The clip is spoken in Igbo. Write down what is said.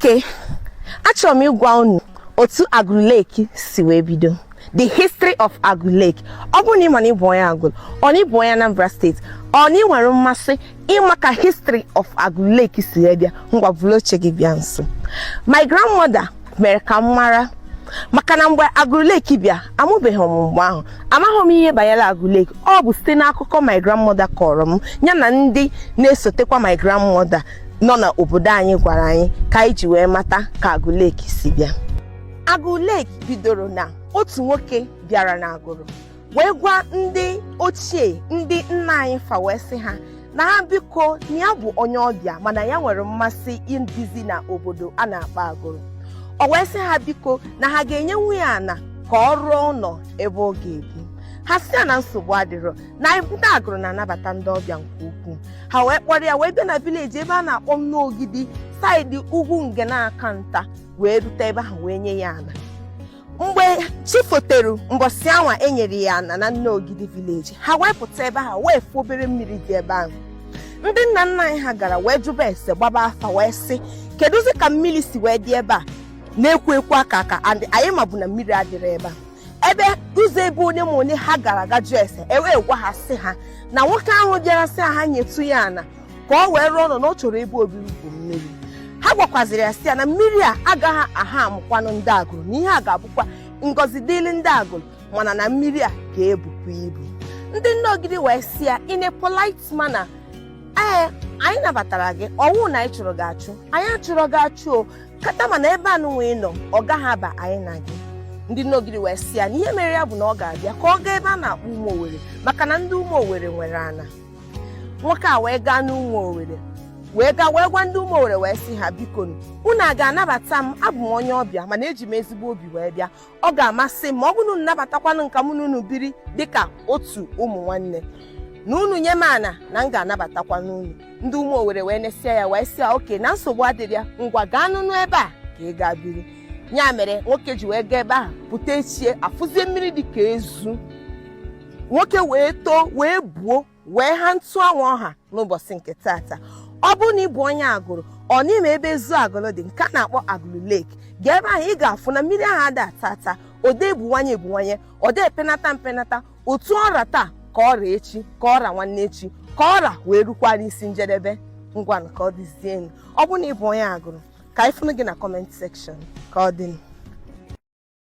Okay, achọrọ m ịgwa unu otu Agulu Lake si wee bido. The history of Agulu Lake. Ọ bụ na ị ma na ịbụ onye Agulu, ọ na ịbụ onye Anambra State, ọ na ị nwere mmasị ịma ka history of Agulu Lake si wee bịa, ngwa bụrụ oche gị bịa nso. My grandmother mere ka m mara maka na mgbe Agulu Lake bịa, amụbeghị m mgbe ahụ, amaghị m ihe banyere Agulu Lake. Ọ bụ site n'akụkọ my grandmother kọrọ m ya na ndị na-esotekwa my grandmother nọ na obodo anyị gwara anyị ka anyị ji wee mata ka Agulu Lake si bịa. Agulu Lake bidoro na otu nwoke bịara na Agulu wee gwa ndị ochie ndị nna anyị fa wee sị ha na ha biko na ya bụ onye ọbịa mana ya nwere mmasị indizi na obodo a na-akpọ Agulu. O wee sị ha biko na ha ga-enye nwunye ana ka ọ rụọ ụlọ ebe ọ ga-ebi. Ha sị na nsogbu adịrọ na ndị Agulu na-anabata ndị ọbịa nke ukwuu. Ha wee kpọrọ ya wee bịa na vileji ebe a na-akpọ Nnọgidi saịdị ugwu nke na-aka nta wee rute ebe ahụ wee nye ya ana. Mgbe chi fotere mbọsị anwa enyere ya ana na Nnọgidi vileji, ha wee pụta ebe ahụ wee fụ obere mmiri dị ebe ahụ. Ndị nna nna anyị ha gara wee jụba ese gbaba afa wee sị kedụzi ka mmiri si wee dị ebe a na-ekwo ekwo aka anyị mabụ na mmiri adịrị ebe a. Ebe ụzọ ebe onye ma onye ha gara aga jụọ ese ewee gwa ha sị ha na nwoke ahụ bịara sị ha nyetụ ya ana ka ọ wee rụọ ụlọ na ọ chọrọ ebe obibi bụ mmiri. Ha gwakwaziri ya sị ya na mmiri a agaghị aha amụkwanụ ndị Agulu na ihe a ga-abụkwa ngọzi dịrị ndị Agulu mana na mmiri a ga-ebukwa ibu. Ndị Nnọgidi wee sị ya in a polite manner, anyị nabatara gị, ọnwụ na anyị chụrụ gị achụ, anyị achụrụ gị achụ o, kata mana ebe anụ nwee nọ ọ gaghị aba anyị na gị. Ndị Nnọgidi wee sị ya na ihe mere ya bụ na ọ ga-abịa ka ọ gaa ebe a na-akpọ Ụmụ Owere maka na ndị Ụmụ Owere nwere ana. Nwoke a wee gaa n'Ụmụ Owere wee gwa ndị Ụmụ Owere wee sị ha biko unu a ga-anabata m, abụ m onye ọbịa mana eji m ezigbo obi wee bịa. Ọ ga-amasị m ma ọ bụrụ unu nabatakwanụ nka mụ na unu biri dịka otu ụmụ nwanne na unu nye m ana na m ga-anabatakwa n'unu. Ndị Ụmụ Owere wee nesịa ya wee sị ya oke na nsogbu adịrị ya, ngwa gaa nụnụ ebe a ka ị gaa biri. Ya mere nwoke ji wee gaa ebe ahụ pụta echie afụzie mmiri dị ka ezu. Nwoke wee too wee buo wee ha ntụ anwụ ọha n'ụbọchị nke tata. Ọ bụrụ na ị bụ onye Agulu ọ n'ime ebe ezu Agulu dị nke a na-akpọ Agulu Lake, gaa ebe ahụ ị ga-afụ na mmiri ahụ ada atata, ode ebuwanye ode epenata mpenata, otu ọra taa ka ọra echi ka ọra nwanne echi ka ọra wee rukwa n'isi njedebe. Ngwa ka ọ dịzie enu. Ọ bụrụ na ị bụ onye Agulu ka anyị fụnụ gị na comment section ka ọ dị.